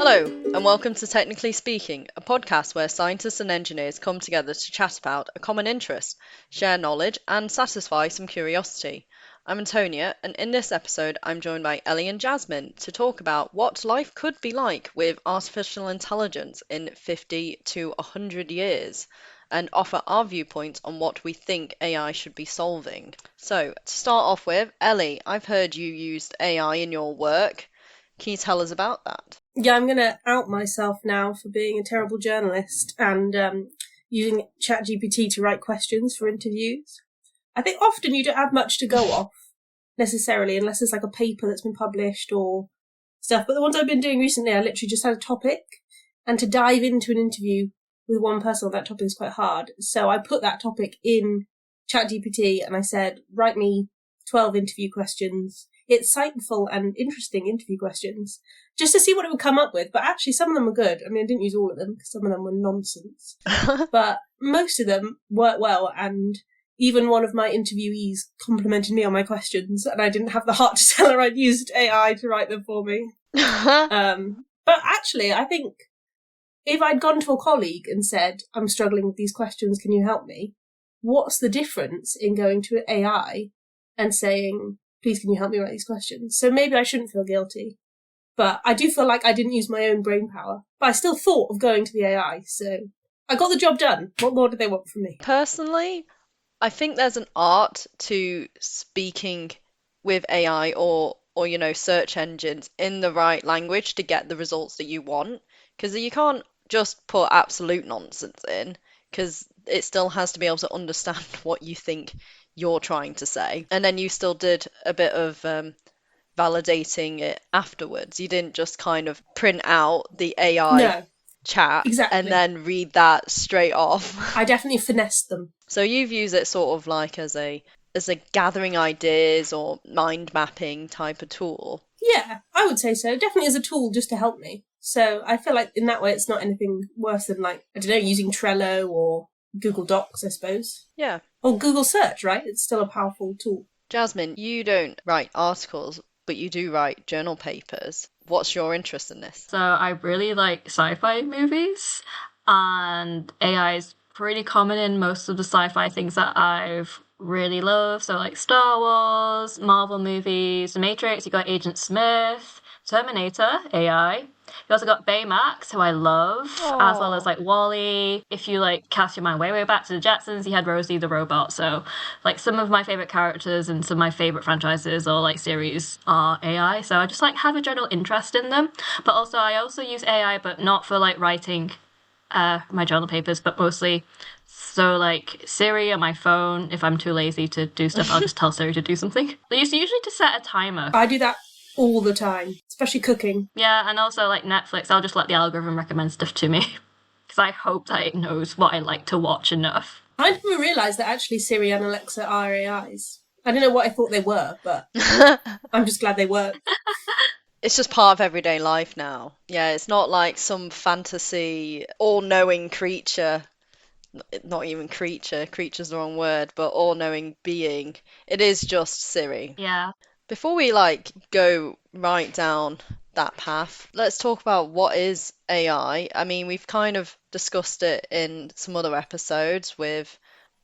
Hello, and welcome to Technically Speaking, a podcast where scientists and engineers come together to chat about a common interest, share knowledge, and satisfy some curiosity. I'm Antonia, and in this episode, I'm joined by Ellie and Jasmin to talk about what life could be like with artificial intelligence in 50 to 100 years, and offer our viewpoints on what we think AI should be solving. So, to start off with, Ellie, I've heard you used AI in your work. Can you tell us about that? Yeah, I'm going to out myself now for being a terrible journalist and using ChatGPT to write questions for interviews. I think often you don't have much to go off, necessarily, unless it's like a paper that's been published or stuff. But the ones I've been doing recently, I literally just had a topic, and to dive into an interview with one person on that topic is quite hard. So I put that topic in ChatGPT and I said, write me 12 interview questions. It's insightful and interesting interview questions, just to see what it would come up with. But actually, some of them were good. I mean, I didn't use all of them because some of them were nonsense. But most of them worked well, and even one of my interviewees complimented me on my questions, and I didn't have the heart to tell her I'd used AI to write them for me. But actually, I think if I'd gone to a colleague and said, I'm struggling with these questions, can you help me? What's the difference in going to AI and saying, please, can you help me write these questions? So maybe I shouldn't feel guilty. But I do feel like I didn't use my own brain power. But I still thought of going to the AI, so I got the job done. What more do they want from me? Personally, I think there's an art to speaking with AI or search engines in the right language to get the results that you want. Because you can't just put absolute nonsense in, because it still has to be able to understand what you think you're trying to say. And then you still did a bit of validating it afterwards. You didn't just kind of print out the AI chat and then read that straight off. I definitely finessed them. So you've used it sort of like as a gathering ideas or mind mapping type of tool. Yeah, I would say so. Definitely as a tool just to help me. So I feel like in that way it's not anything worse than, like, I don't know, using Trello or Google Docs, I suppose. Yeah. Or Google Search, right? It's still a powerful tool. Jasmin, you don't write articles, but you do write journal papers. What's your interest in this? So I really like sci-fi movies, and AI is pretty common in most of the sci-fi things that I've really loved. So like Star Wars, Marvel movies, The Matrix, you got Agent Smith, Terminator, AI. You also got Baymax, who I love, as well as like Wall-E. If you like cast your mind way back to the Jetsons, you had Rosie the robot. So like some of my favorite characters and some of my favorite franchises or like series are AI. So I just like have a general interest in them. But also I also use AI, but not for like writing my journal papers, but mostly so like Siri on my phone. If I'm too lazy to do stuff, I'll just tell Siri to do something. They used to usually to set a timer. I do that all the time, especially cooking. Yeah, and also like Netflix, I'll just let the algorithm recommend stuff to me because I hope that it knows what I like to watch enough. I didn't realise that actually Siri and Alexa are AIs. I don't know what I thought they were, but I'm just glad they work. It's just part of everyday life now. Yeah, it's not like some fantasy all-knowing creature. Not even creature's the wrong word, but all-knowing being. It is just Siri. Yeah. Before we go right down that path, let's talk about what is AI. I mean, we've kind of discussed it in some other episodes with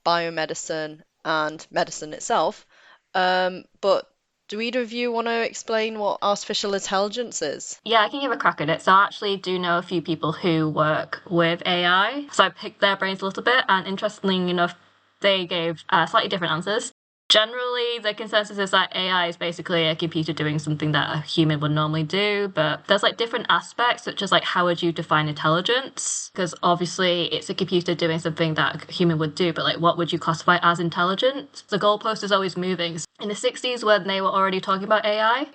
biomedicine and medicine itself. But do either of you want to explain what artificial intelligence is? Yeah, I can give a crack at it. So I actually do know a few people who work with AI. So I picked their brains a little bit, and interestingly enough, they gave slightly different answers. Generally, the consensus is that AI is basically a computer doing something that a human would normally do, but there's like different aspects, such as like how would you define intelligence? Because obviously it's a computer doing something that a human would do, but like what would you classify as intelligent? The goalpost is always moving. In the 60s, when they were already talking about AI,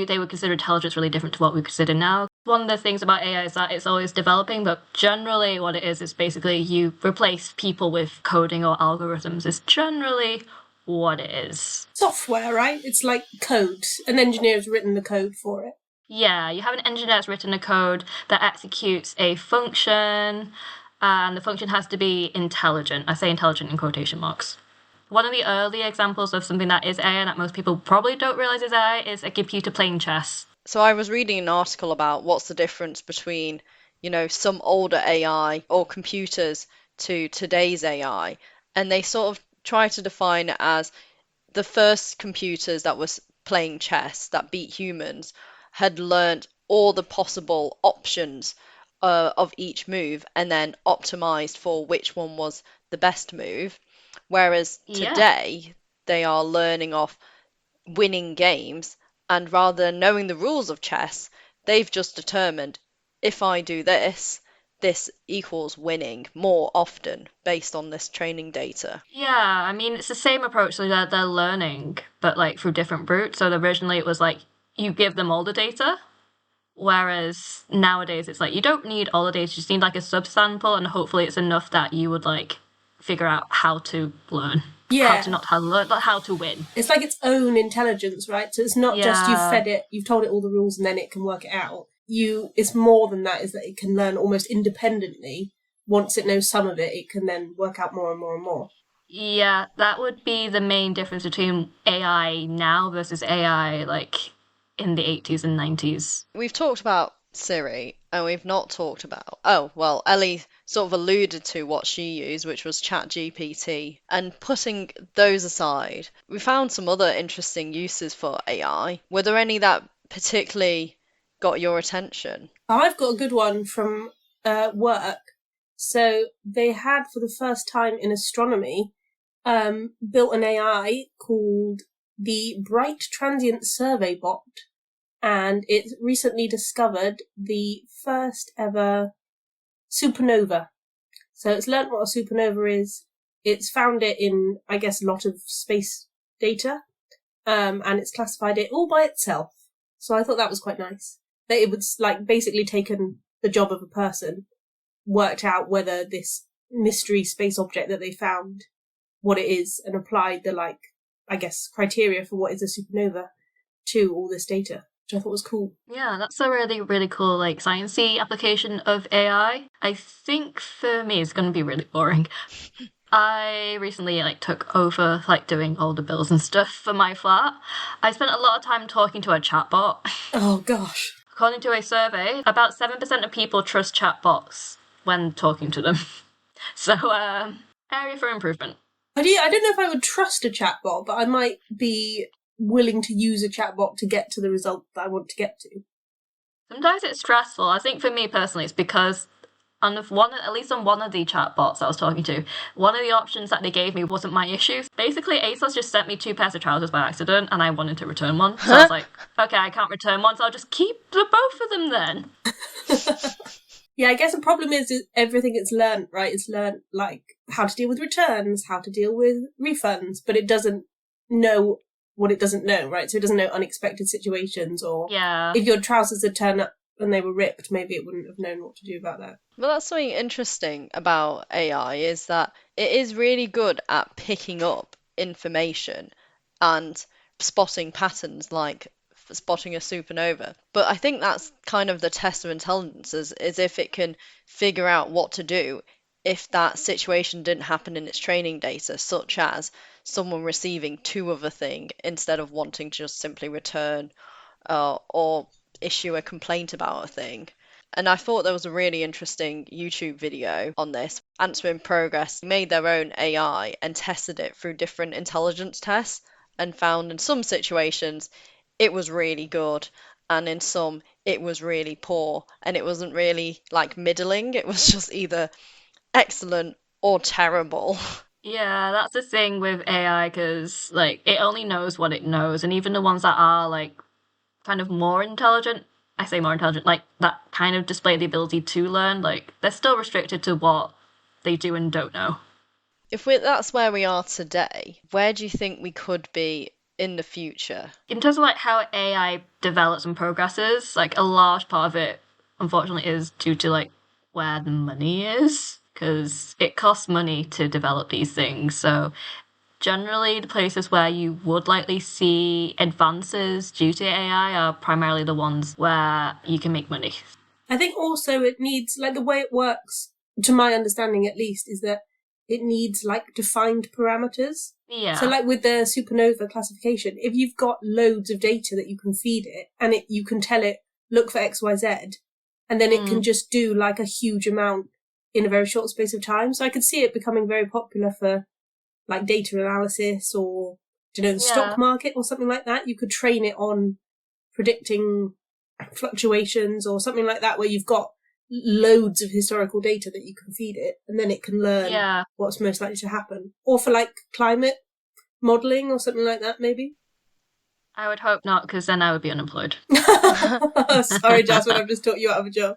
they would consider intelligence really different to what we consider now. One of the things about AI is that it's always developing, but generally what it is basically you replace people with coding or algorithms. It's generally what it is. Software, right? It's like code. An engineer's written the code for it. Yeah, you have an engineer that's written a code that executes a function, and the function has to be intelligent. I say intelligent in quotation marks. One of the early examples of something that is AI that most people probably don't realize is AI is a computer playing chess. So I was reading an article about what's the difference between, some older AI or computers to today's AI, and they sort of try to define it as the first computers that was playing chess that beat humans had learned all the possible options of each move and then optimized for which one was the best move. Whereas Yeah. today, they are learning off winning games, and rather than knowing the rules of chess, they've just determined if I do this, this equals winning more often based on this training data. Yeah, I mean, it's the same approach so that they're learning, but like through different routes. So originally it was like you give them all the data, whereas nowadays it's like you don't need all the data, you just need like a subsample, and hopefully it's enough that you would like figure out how to learn. Yeah. How to learn, but how to win. It's like its own intelligence, right? So it's not just you've Yeah. fed it, you've told it all the rules and then it can work it out. It's more than that, is that it can learn almost independently. Once it knows some of it, it can then work out more and more and more. Yeah, that would be the main difference between AI now versus AI like in the 80s and 90s. We've talked about Siri and we've not talked about, oh, well, Ellie sort of alluded to what she used, which was ChatGPT. And putting those aside, we found some other interesting uses for AI. Were there any that particularly got your attention? I've got a good one from work. So they had, for the first time in astronomy, built an AI called the Bright Transient Survey Bot, and it recently discovered the first ever supernova. So it's learnt what a supernova is. It's found it in, I guess, a lot of space data, and it's classified it all by itself. So I thought that was quite nice. That it would like basically taken the job of a person, worked out whether this mystery space object that they found, what it is, and applied the like, I guess, criteria for what is a supernova to all this data, which I thought was cool. Yeah, that's a really, really cool, like, sciencey application of AI. I think for me, it's going to be really boring. I recently, like, took over, like, doing all the bills and stuff for my flat. I spent a lot of time talking to a chatbot. Oh, gosh. According to a survey, about 7% of people trust chatbots when talking to them. So, area for improvement. I don't know if I would trust a chatbot, but I might be willing to use a chatbot to get to the result that I want to get to. Sometimes it's stressful. I think for me personally, it's because at least on one of the chatbots I was talking to, one of the options that they gave me wasn't my issue. Basically, ASOS just sent me 2 pairs of trousers by accident, and I wanted to return one. So I was like, okay, I can't return one, so I'll just keep both of them then. Yeah, I guess the problem is everything it's learnt, right? It's learnt, like, how to deal with returns, how to deal with refunds, but it doesn't know what it doesn't know, right? So it doesn't know unexpected situations, or Yeah. if your trousers had turned up and they were ripped, maybe it wouldn't have known what to do about that. Well, that's something interesting about AI is that it is really good at picking up information and spotting patterns like spotting a supernova. But I think that's kind of the test of intelligence is if it can figure out what to do if that situation didn't happen in its training data, such as someone receiving 2 of a thing instead of wanting to just simply return or issue a complaint about a thing. And I thought there was a really interesting YouTube video on this. Answer in Progress made their own AI and tested it through different intelligence tests and found in some situations it was really good and in some it was really poor. And it wasn't really like middling, it was just either excellent or terrible. Yeah, that's the thing with AI, because, like, it only knows what it knows, and even the ones that are, like, kind of more intelligent, I say more intelligent, like, that kind of display the ability to learn, like, they're still restricted to what they do and don't know. If that's where we are today, where do you think we could be in the future? In terms of, like, how AI develops and progresses, like, a large part of it, unfortunately, is due to, like, where the money is, because it costs money to develop these things, so generally, the places where you would likely see advances due to AI are primarily the ones where you can make money. I think also it needs, like, the way it works, to my understanding at least, is that it needs like defined parameters. Yeah. So like with the supernova classification, if you've got loads of data that you can feed it and you can tell it, look for XYZ, and then it can just do like a huge amount in a very short space of time. So I could see it becoming very popular for like data analysis or, the stock market or something like that. You could train it on predicting fluctuations or something like that, where you've got loads of historical data that you can feed it, and then it can learn what's most likely to happen. Or for like climate modelling or something like that, maybe. I would hope not, because then I would be unemployed. Sorry, Jasmine, I've just taught you out of a job.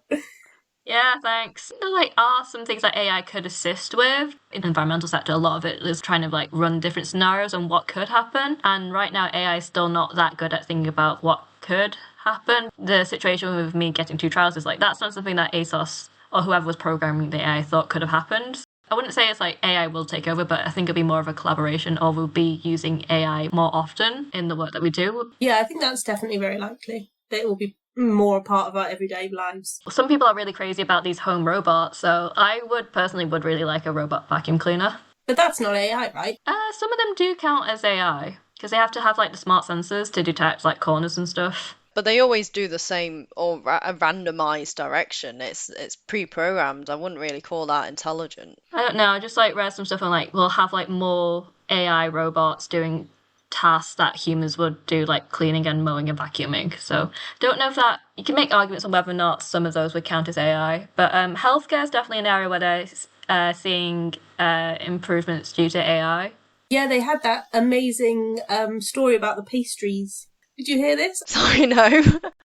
Yeah, thanks. There are some things that AI could assist with. In the environmental sector, a lot of it is trying to run different scenarios on what could happen. And right now, AI is still not that good at thinking about what could happen. The situation with me getting 2 trials is that's not something that ASOS or whoever was programming the AI thought could have happened. I wouldn't say it's AI will take over, but I think it'll be more of a collaboration, or we'll be using AI more often in the work that we do. Yeah, I think that's definitely very likely. That it will be more a part of our everyday lives. Some people are really crazy about these home robots, so I personally would really like a robot vacuum cleaner. But that's not AI, right? Some of them do count as AI, because they have to have the smart sensors to detect corners and stuff. But they always do the same, or a randomized direction. It's pre-programmed. I wouldn't really call that intelligent. I don't know. I just read some stuff on we'll have more AI robots doing tasks that humans would do, like cleaning and mowing and vacuuming. So don't know if that, you can make arguments on whether or not some of those would count as AI. But healthcare is definitely an area where they're seeing improvements due to AI. Yeah, they had that amazing story about the pastries. Did you hear this? Sorry, no.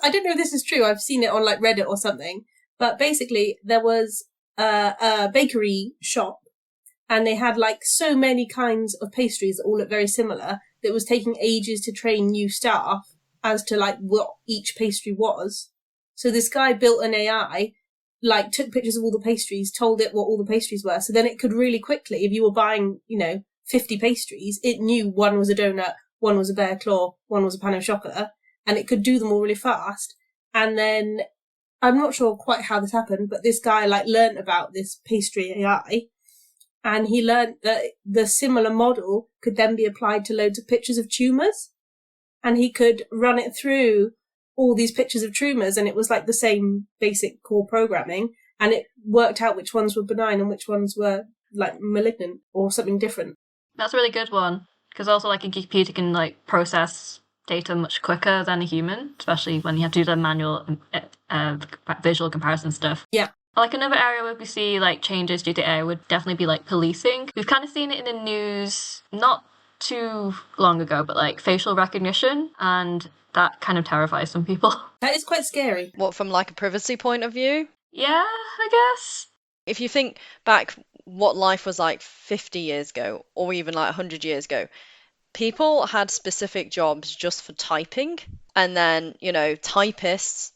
I don't know if this is true. I've seen it on Reddit or something. But basically, there was a bakery shop, and they had so many kinds of pastries that all look very similar. That was taking ages to train new staff as to what each pastry was. So this guy built an AI, took pictures of all the pastries, told it what all the pastries were. So then it could really quickly, if you were buying, 50 pastries, it knew one was a donut, one was a bear claw, one was a pan au chocolat, and it could do them all really fast. And then, I'm not sure quite how this happened, but this guy learnt about this pastry AI, and he learnt that the similar model could then be applied to loads of pictures of tumours, and he could run it through all these pictures of tumours, and it was the same basic core programming, and it worked out which ones were benign and which ones were malignant or something different. That's a really good one, because also a computer can process data much quicker than a human, especially when you have to do the manual visual comparison stuff. Yeah. Another area where we see changes due to AI would definitely be policing. We've kind of seen it in the news not too long ago, but facial recognition, and that kind of terrifies some people. That is quite scary. What, from a privacy point of view? Yeah, I guess. If you think back what life was 50 years ago, or even 100 years ago, people had specific jobs just for typing, and then, typists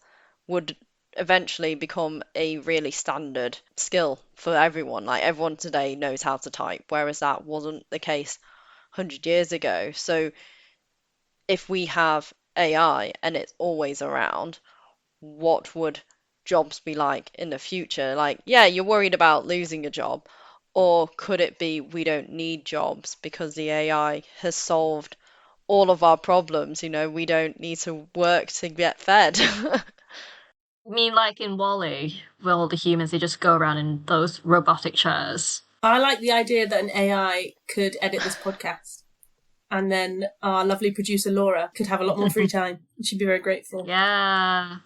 would eventually become a really standard skill for everyone. Everyone today knows how to type, whereas that wasn't the case 100 years ago. So if we have AI and it's always around, what would jobs be like in the future? Yeah, you're worried about losing a job, or could it be we don't need jobs because the AI has solved all of our problems? We don't need to work to get fed. I mean, in WALL-E, where all the humans, they just go around in those robotic chairs. I like the idea that an AI could edit this podcast, and then our lovely producer Laura could have a lot more free time. She'd be very grateful. Yeah.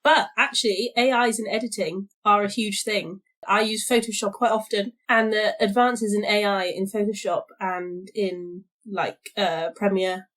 But actually, AIs in editing are a huge thing. I use Photoshop quite often, and the advances in AI in Photoshop and in Premiere,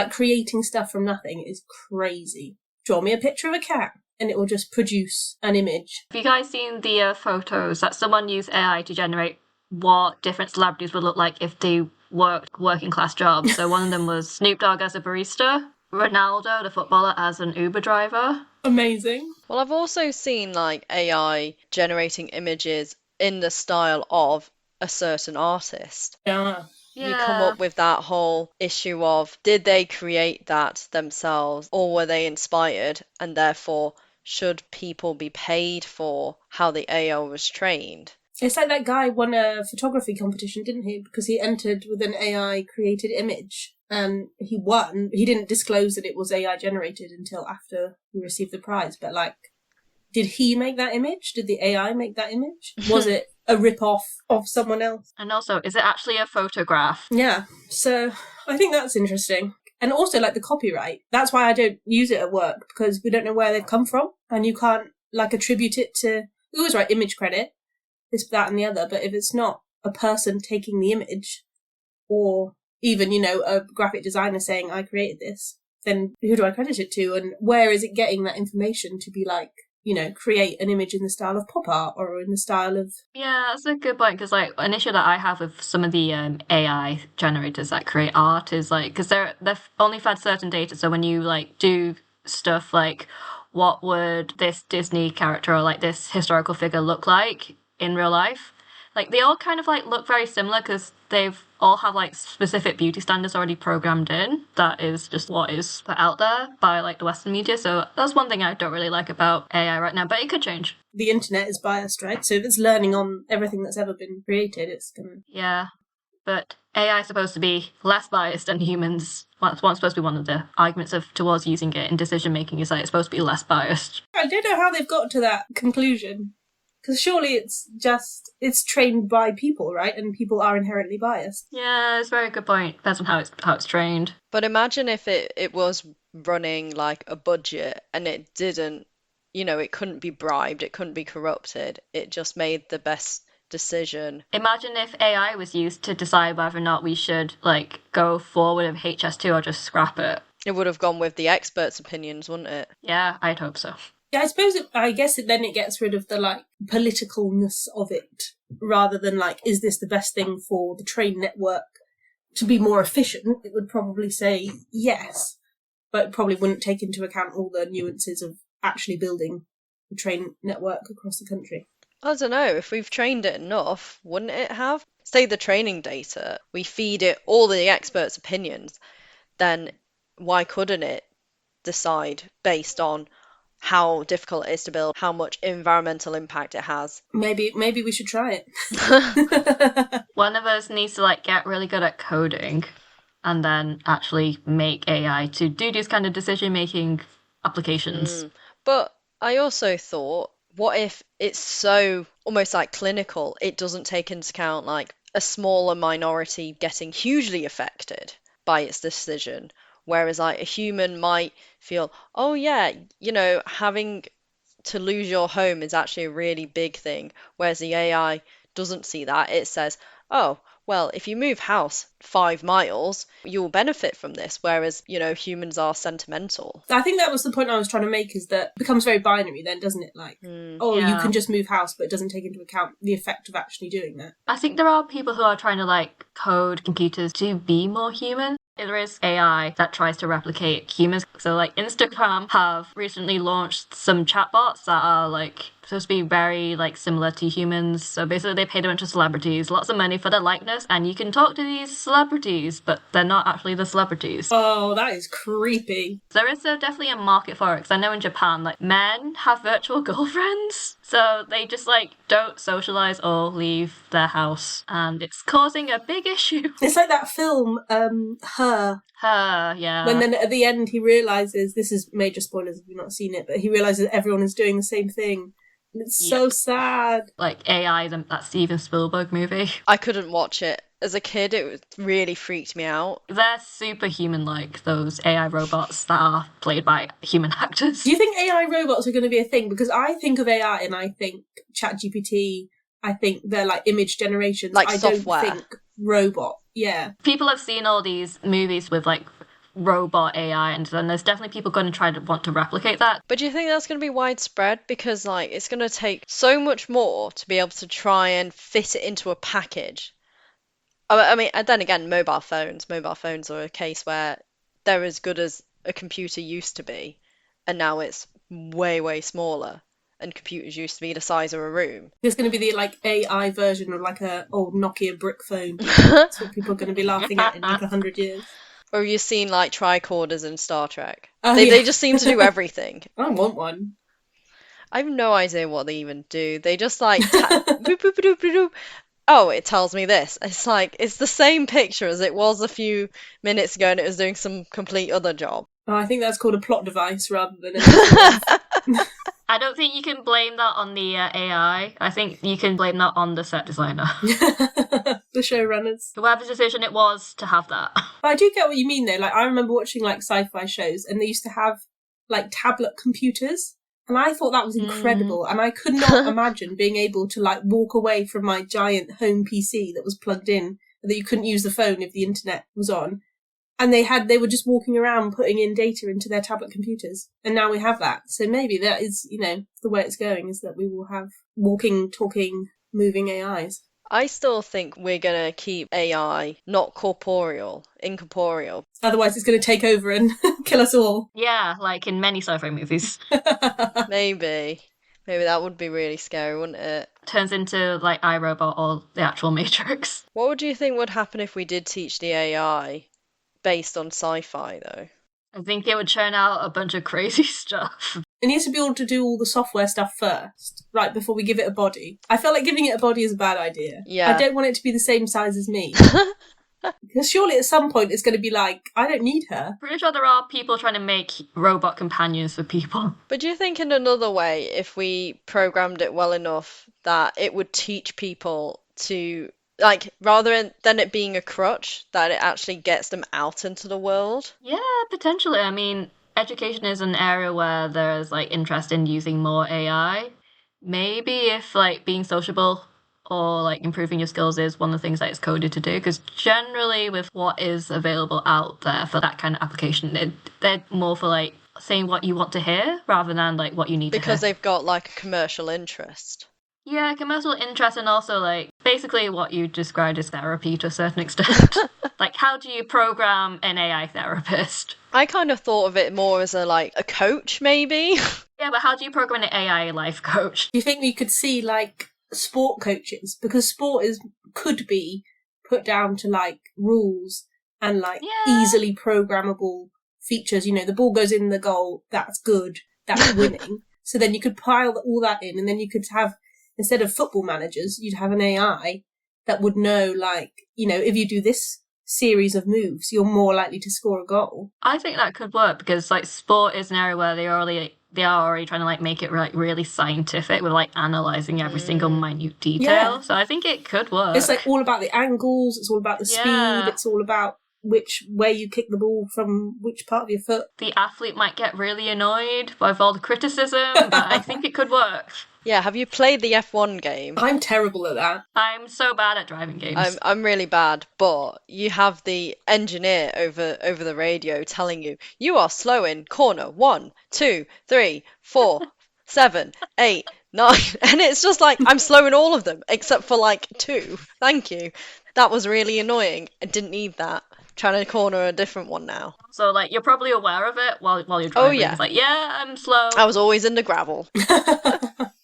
creating stuff from nothing, is crazy. Draw me a picture of a cat, and it will just produce an image. Have you guys seen the photos that someone used AI to generate what different celebrities would look like if they worked working class jobs? So one of them was Snoop Dogg as a barista, Ronaldo, the footballer, as an Uber driver. Amazing. Well, I've also seen AI generating images in the style of a certain artist. Yeah. You come up with that whole issue of, did they create that themselves, or were they inspired, and therefore should people be paid for how the AI was trained? It's like that guy won a photography competition, didn't he? Because he entered with an AI-created image and he won. He didn't disclose that it was AI-generated until after he received the prize. But, like, did he make that image? Did the AI make that image? Was it a rip-off of someone else? And also, is it actually a photograph? Yeah, so I think that's interesting. And also, like, the copyright. That's why I don't use it at work, because we don't know where they've come from. And you can't, like, attribute it to... We always write image credit. This, that, and the other, but if it's not a person taking the image, or even, you know, a graphic designer saying, I created this, then who do I credit it to, and where is it getting that information to be like, you know, create an image in the style of pop art, or in the style of... Yeah, that's a good point, because, like, an issue that I have with some of the AI generators that create art is, like, because they've only fed certain data, so when you, like, do stuff like, what would this Disney character or, like, this historical figure look like in real life, like, they all kind of, like, look very similar because they've all have, like, specific beauty standards already programmed in. That is just what is put out there by, like, the Western media. So that's one thing I don't really like about AI right now, but it could change. The internet is biased, right? So if it's learning on everything that's ever been created, it's gonna... Yeah, but AI is supposed to be less biased than humans. What's supposed to be one of the arguments towards using it in decision making is that it's supposed to be less biased. I don't know how they've got to that conclusion. Because surely it's trained by people, right? And people are inherently biased. Yeah, it's a very good point. Depends on how it's trained. But imagine if it was running like a budget and it didn't, you know, it couldn't be bribed, it couldn't be corrupted. It just made the best decision. Imagine if AI was used to decide whether or not we should, like, go forward with HS2 or just scrap it. It would have gone with the experts' opinions, wouldn't it? Yeah, I'd hope so. Yeah, I guess then it gets rid of the, like, politicalness of it, rather than, like, is this the best thing for the train network to be more efficient? It would probably say yes, but it probably wouldn't take into account all the nuances of actually building a train network across the country. I don't know, if we've trained it enough, wouldn't it have? Say the training data, we feed it all the experts' opinions, then why couldn't it decide based on how difficult it is to build, how much environmental impact it has? Maybe we should try it. One of us needs to, like, get really good at coding and then actually make AI to do these kind of decision-making applications. But I also thought, what if it's so almost like clinical, it doesn't take into account like a smaller minority getting hugely affected by its decision? Whereas like a human might feel, oh yeah, you know, having to lose your home is actually a really big thing. Whereas the AI doesn't see that. It says, oh, well, if you move house 5 miles, you'll benefit from this. Whereas, you know, humans are sentimental. I think that was the point I was trying to make, is that it becomes very binary then, doesn't it? Like, you can just move house, but it doesn't take into account the effect of actually doing that. I think there are people who are trying to, like, code computers to be more human. There is AI that tries to replicate humans. So, like, Instagram have recently launched some chatbots that are, like, supposed to be very, like, similar to humans. So basically they paid a bunch of celebrities lots of money for their likeness, and you can talk to these celebrities, but they're not actually the celebrities. Oh, that is creepy. There is definitely a market for it, because I know in Japan, like, men have virtual girlfriends, so they just, like, don't socialize or leave their house, and it's causing a big issue. It's like that film, Her, yeah. when then at the end he realises, this is major spoilers if you've not seen it, but he realises everyone is doing the same thing. And it's so sad. Like AI, that Steven Spielberg movie. I couldn't watch it. As a kid, it really freaked me out. They're superhuman-like, those AI robots that are played by human actors. Do you think AI robots are going to be a thing? Because I think of AI and I think ChatGPT, I think they're like image generations. Like I software. don't think robot. Yeah. People have seen all these movies with, like, robot AI, and then there's definitely people going to want to replicate that. But do you think that's going to be widespread? Because like it's going to take so much more to be able to try and fit it into a package. I mean, and then again, mobile phones are a case where they're as good as a computer used to be, and now it's way, way smaller. And computers used to be the size of a room. There's going to be the like AI version of like a old Nokia brick phone. That's what people are going to be laughing at in like 100 years. Or have you seen like tricorders in Star Trek? Oh, They just seem to do everything. I want one. I have no idea what they even do. They just like boop, boop, boop, boop, boop. Oh, it tells me this. It's like it's the same picture as it was a few minutes ago, and it was doing some complete other job. Oh, I think that's called a plot device rather than anything else. I don't think you can blame that on the AI. I think you can blame that on the set designer. The showrunners. Whoever's decision it was to have that. But I do get what you mean though. Like, I remember watching like sci-fi shows and they used to have like tablet computers. And I thought that was incredible. And I could not imagine being able to like walk away from my giant home PC that was plugged in, that you couldn't use the phone if the internet was on. And they were just walking around putting in data into their tablet computers. And now we have that. So maybe that is, the way it's going, is that we will have walking, talking, moving AIs. I still think we're going to keep AI not incorporeal. Otherwise it's going to take over and kill us all. Yeah, like in many sci-fi movies. Maybe that would be really scary, wouldn't it? Turns into like iRobot or the actual Matrix. What would you think would happen if we did teach the AI based on sci-fi, though? I think it would churn out a bunch of crazy stuff. It needs to be able to do all the software stuff first, right, before we give it a body. I feel like giving it a body is a bad idea. Yeah. I don't want it to be the same size as me. Because surely at some point it's going to be like, I don't need her. Pretty sure there are people trying to make robot companions for people. But do you think in another way, if we programmed it well enough, that it would teach people to, like, rather than it being a crutch, that it actually gets them out into the world? Yeah, potentially. I mean, education is an area where there's like interest in using more AI. Maybe if like being sociable or like improving your skills is one of the things that it's coded to do, because generally with what is available out there for that kind of application, they're more for like saying what you want to hear rather than like what you need to hear. Because they've got like a commercial interest. Yeah, commercial interest, and also like basically what you described as therapy to a certain extent. Like, how do you program an AI therapist? I kind of thought of it more as a coach, maybe. Yeah, but how do you program an AI life coach? Do you think we could see like sport coaches? Because sport could be put down to like rules and like easily programmable features. The ball goes in the goal, that's good, that's winning. So then you could pile all that in, and then you could have, instead of football managers, you'd have an AI that would know, like, if you do this series of moves, you're more likely to score a goal. I think that could work because, like, sport is an area where they are already trying to, like, make it, like, really scientific with, like, analysing every single minute detail. Yeah. So I think it could work. It's, like, all about the angles, it's all about the speed, it's all about where you kick the ball from which part of your foot. The athlete might get really annoyed with all the criticism, but I think it could work. Yeah, have you played the F1 game? I'm terrible at that. I'm so bad at driving games. I'm really bad, but you have the engineer over the radio telling you, you are slow in corner 1, 2, 3, 4, 7, 8, 9. And it's just like, I'm slow in all of them, except for like 2. Thank you. That was really annoying. I didn't need that. Trying to corner a different one now. So, like, you're probably aware of it while you're driving. Oh, yeah. It's like, yeah, I'm slow. I was always in the gravel.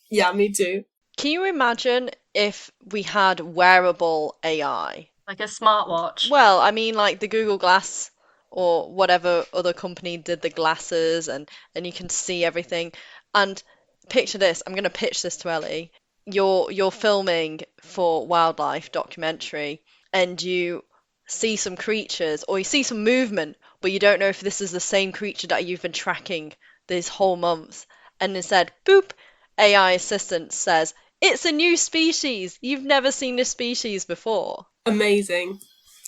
Yeah, me too. Can you imagine if we had wearable AI? Like a smartwatch? Well, I mean, like the Google Glass or whatever other company did the glasses, and you can see everything. And picture this, I'm going to pitch this to Ellie. You're filming for wildlife documentary, and you see some creatures or you see some movement, but you don't know if this is the same creature that you've been tracking this whole month. And instead, boop, AI assistant says, it's a new species. You've never seen this species before. Amazing.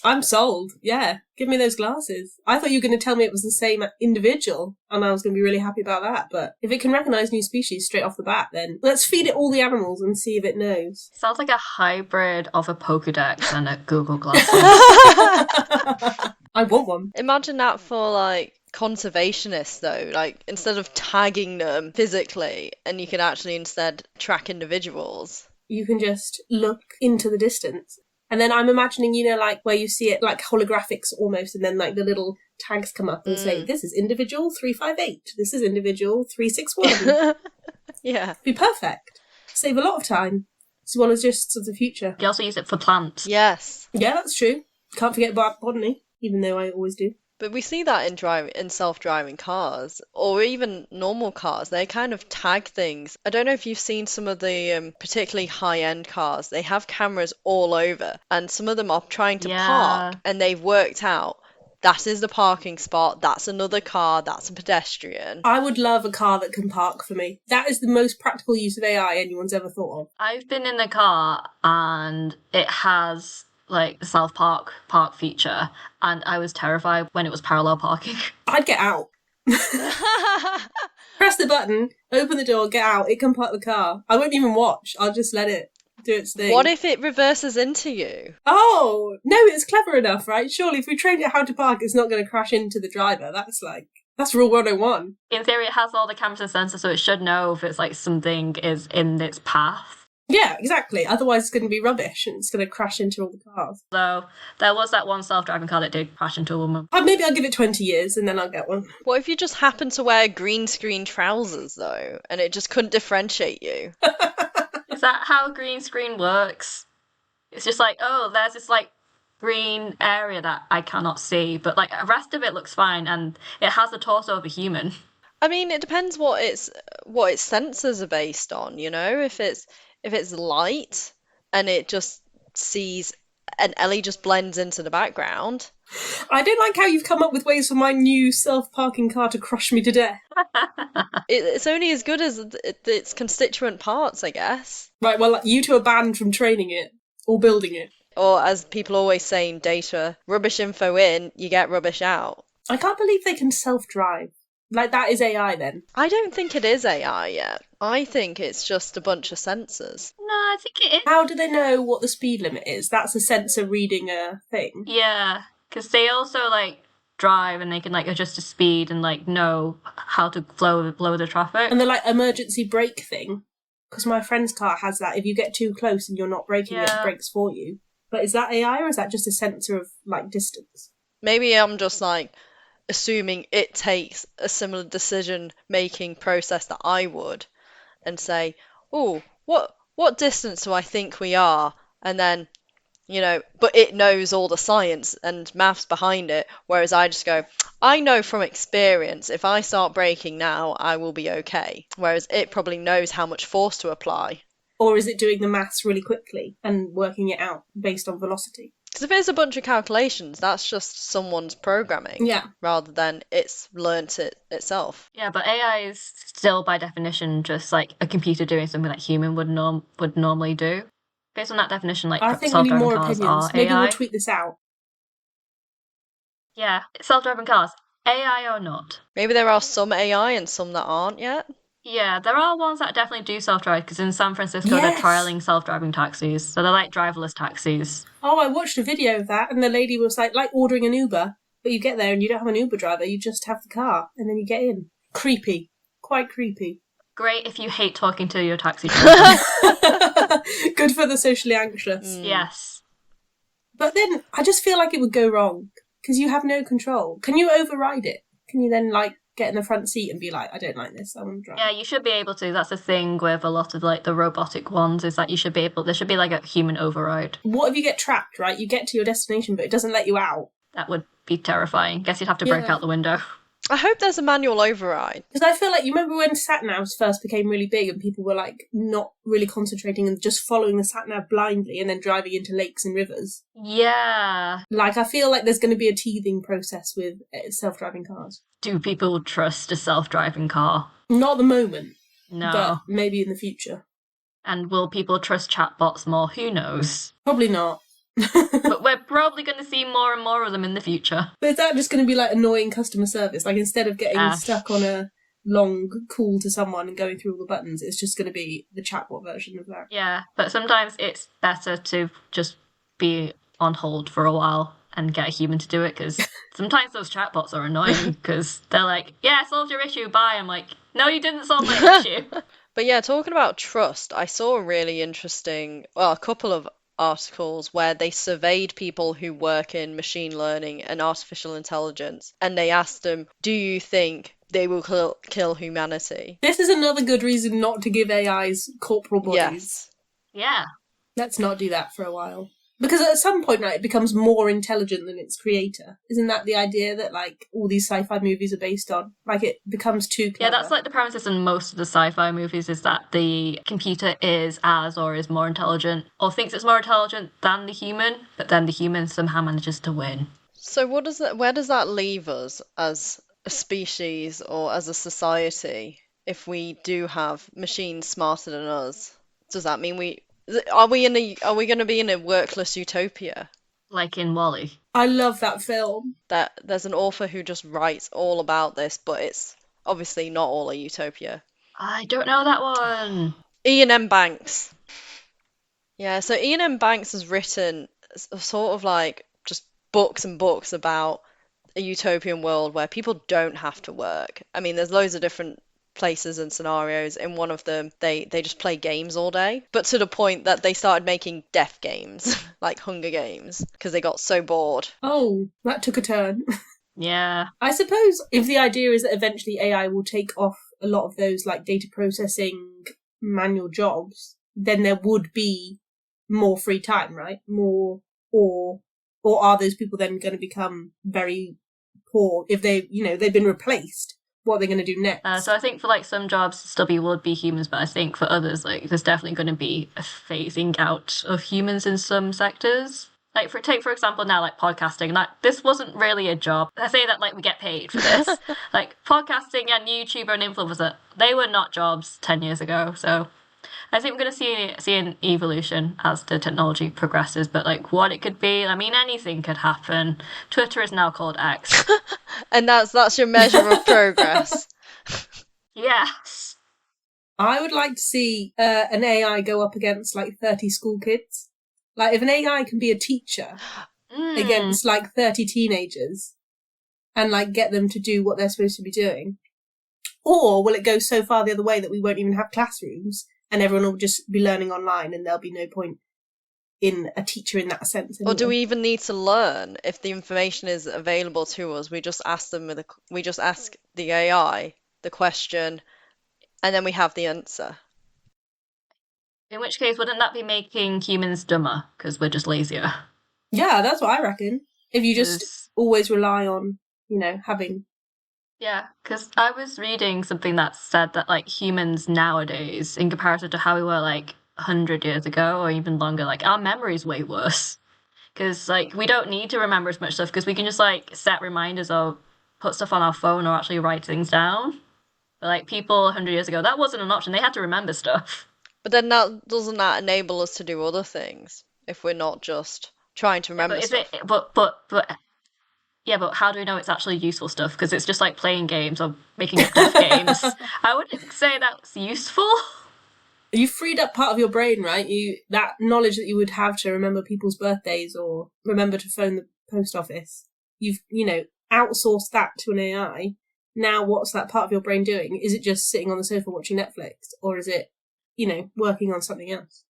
I'm sold. Yeah. Give me those glasses. I thought you were going to tell me it was the same individual, and I was going to be really happy about that. But if it can recognise new species straight off the bat, then let's feed it all the animals and see if it knows. Sounds like a hybrid of a Pokedex and a Google Glasses. I want one. Imagine that for like conservationists though, like instead of tagging them physically, and you can actually instead track individuals. You can just look into the distance. And then I'm imagining, like where you see it like holographics almost, and then like the little tags come up and say, this is individual 358, this is individual 361. Yeah. Be perfect. Save a lot of time. Zoologists of the future. You also use it for plants. Yes. Yeah, that's true. Can't forget about botany, even though I always do. But we see that in self-driving cars or even normal cars. They kind of tag things. I don't know if you've seen some of the particularly high-end cars. They have cameras all over, and some of them are trying to park, Yeah. and they've worked out that is the parking spot, that's another car, that's a pedestrian. I would love a car that can park for me. That is the most practical use of AI anyone's ever thought of. I've been in the car and it has like the park feature, and I was terrified when it was parallel parking. I'd get out. Press the button, open the door, get out. It can park the car. I won't even watch. I'll just let it do its thing. What if it reverses into you? Oh, no, it's clever enough, right? Surely if we trained it how to park, it's not going to crash into the driver. That's rule 101. In theory, it has all the cameras and sensors, so it should know if it's like something is in its path. Yeah, exactly. Otherwise, it's going to be rubbish and it's going to crash into all the cars. So there was that one self-driving car that did crash into a woman. Maybe I'll give it 20 years and then I'll get one. What if you just happen to wear green screen trousers, though, and it just couldn't differentiate you? Is that how green screen works? It's just like, oh, there's this like green area that I cannot see, but like the rest of it looks fine, and it has the torso of a human. I mean, it depends what its sensors are based on, you know? If it's light and it just sees and Ellie just blends into the background. I don't like how you've come up with ways for my new self-parking car to crush me to death. It's only as good as its constituent parts, I guess. Right, well, you two are banned from training it or building it. Or as people always say in data, rubbish info in, you get rubbish out. I can't believe they can self-drive. Like, that is AI then. I don't think it is AI yet. I think it's just a bunch of sensors. No, I think it is. How do they know what the speed limit is? That's a sensor reading a thing. Yeah, because they also like drive and they can like adjust the speed and like know how to flow the traffic. And the like emergency brake thing, because my friend's car has that. If you get too close and you're not braking, it brakes for you. But is that AI or is that just a sensor of like distance? Maybe I'm just like assuming it takes a similar decision making process that I would and say, oh, what distance do I think we are? And then, you know, but it knows all the science and maths behind it, whereas I just go, I know from experience, if I start braking now, I will be okay. Whereas it probably knows how much force to apply. Or is it doing the maths really quickly and working it out based on velocity? Because if it's a bunch of calculations, that's just someone's programming. Yeah. Rather than it's learnt it itself. Yeah, but AI is still by definition just like a computer doing something that human would normally do. Based on that definition, like I think we need self-driving more cars opinions. are Maybe AI. we'll tweet this out. Yeah, self-driving cars, AI or not? Maybe there are some AI and some that aren't yet. Yeah, there are ones that definitely do self-drive, because in San Francisco Yes. they're trialing self-driving taxis. So they're like driverless taxis. Oh, I watched a video of that and the lady was like ordering an Uber, but you get there and you don't have an Uber driver, you just have the car and then you get in. Creepy. Quite creepy. Great if you hate talking to your taxi driver. Good for the socially anxious. Yes. But then I just feel like it would go wrong because you have no control. Can you override it? Can you then like get in the front seat and be like, I don't like this, I want to drive? Yeah, you should be able to. That's the thing with a lot of like the robotic ones, is that you should be able, there should be like a human override. What if you get trapped, right? You get to your destination but it doesn't let you out. That would be terrifying. Guess you'd have to break Yeah. out the window. I hope there's a manual override. Because I feel like, you remember when sat-navs first became really big and people were like not really concentrating and just following the sat-nav blindly and then driving into lakes and rivers? Yeah. Like, I feel like there's going to be a teething process with self-driving cars. Do people trust a self-driving car? Not at the moment, No. but maybe in the future. And will people trust chatbots more? Who knows? Probably not. But we're probably going to see more and more of them in the future. But is that just going to be like annoying customer service? Like, instead of getting stuck on a long call to someone and going through all the buttons, it's just going to be the chatbot version of that. Yeah, but sometimes it's better to just be on hold for a while and get a human to do it, because sometimes those chatbots are annoying because they're like, yeah, I solved your issue, bye. I'm like, no, you didn't solve my issue. But yeah, talking about trust, I saw a really interesting, well, a couple of articles where they surveyed people who work in machine learning and artificial intelligence, and they asked them, do you think they will kill humanity? This is another good reason not to give AIs corporal bodies. Yes. Yeah. Let's not do that for a while. Because at some point, right, it becomes more intelligent than its creator. Isn't that the idea that, like, all these sci-fi movies are based on? Like, it becomes too clever. Yeah, that's like the premises in most of the sci-fi movies, is that the computer is as or is more intelligent, or thinks it's more intelligent than the human, but then the human somehow manages to win. So where does that leave us as a species or as a society if we do have machines smarter than us? Does that mean are we going to be in a workless utopia? Like in WALL-E. I love that film. That there's an author who just writes all about this, but it's obviously not all a utopia. I don't know that one. Ian M. Banks. Yeah, so Ian M. Banks has written sort of like just books and books about a utopian world where people don't have to work. I mean, there's loads of different places and scenarios. In one of them, they just play games all day, but to the point that they started making death games, like Hunger Games, because they got so bored. Oh, that took a turn. Yeah. I suppose if the idea is that eventually AI will take off a lot of those, like, data processing manual jobs, then there would be more free time, right? More, or are those people then going to become very poor if they've been replaced? What are they going to do next? So I think for like some jobs still would be humans, but I think for others, like, there's definitely going to be a phasing out of humans in some sectors. Like, for example now, like podcasting, like this wasn't really a job. I say that like we get paid for this. Like podcasting and YouTuber and influencer, they were not jobs 10 years ago. So I think we're going to see an evolution as the technology progresses, but like what it could be, I mean, anything could happen. Twitter is now called X. And that's your measure of progress. Yes. I would like to see an AI go up against like 30 school kids. Like, if an AI can be a teacher against like 30 teenagers and like get them to do what they're supposed to be doing, or will it go so far the other way that we won't even have classrooms and everyone will just be learning online and there'll be no point in a teacher in that sense anyway? Or do we even need to learn if the information is available to us? We just ask the AI the question, and then we have the answer. In which case, wouldn't that be making humans dumber because we're just lazier? Yeah, that's what I reckon. If you just always rely on, having... Yeah, because I was reading something that said that like humans nowadays, in comparison to how we were like 100 years ago or even longer, like our memory's way worse. Because like we don't need to remember as much stuff because we can just like set reminders or put stuff on our phone or actually write things down. But like people 100 years ago, that wasn't an option. They had to remember stuff. But then doesn't that enable us to do other things if we're not just trying to remember stuff? But how do we know it's actually useful stuff? Because it's just like playing games or making up death games. I wouldn't say that's useful. You freed up part of your brain, right? That knowledge that you would have to remember people's birthdays or remember to phone the post office. You've, outsourced that to an AI. Now what's that part of your brain doing? Is it just sitting on the sofa watching Netflix? Or is it, working on something else?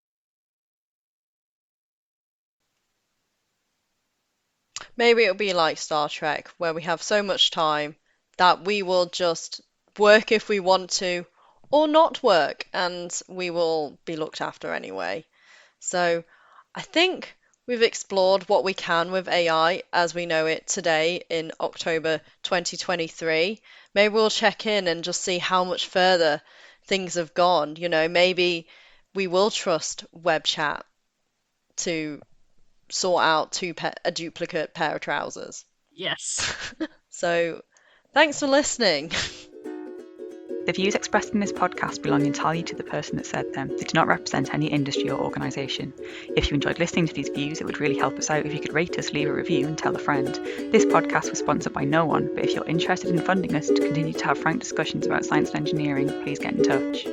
Maybe it'll be like Star Trek, where we have so much time that we will just work if we want to, or not work, and we will be looked after anyway. So I think we've explored what we can with AI as we know it today in October 2023. Maybe we'll check in and just see how much further things have gone. Maybe we will trust web chat to sort out a duplicate pair of trousers. Yes. So, thanks for listening. The views expressed in this podcast belong entirely to the person that said them. They do not represent any industry or organisation. If you enjoyed listening to these views, it would really help us out if you could rate us, leave a review and tell a friend. This podcast was sponsored by no one, but if you're interested in funding us to continue to have frank discussions about science and engineering, please get in touch.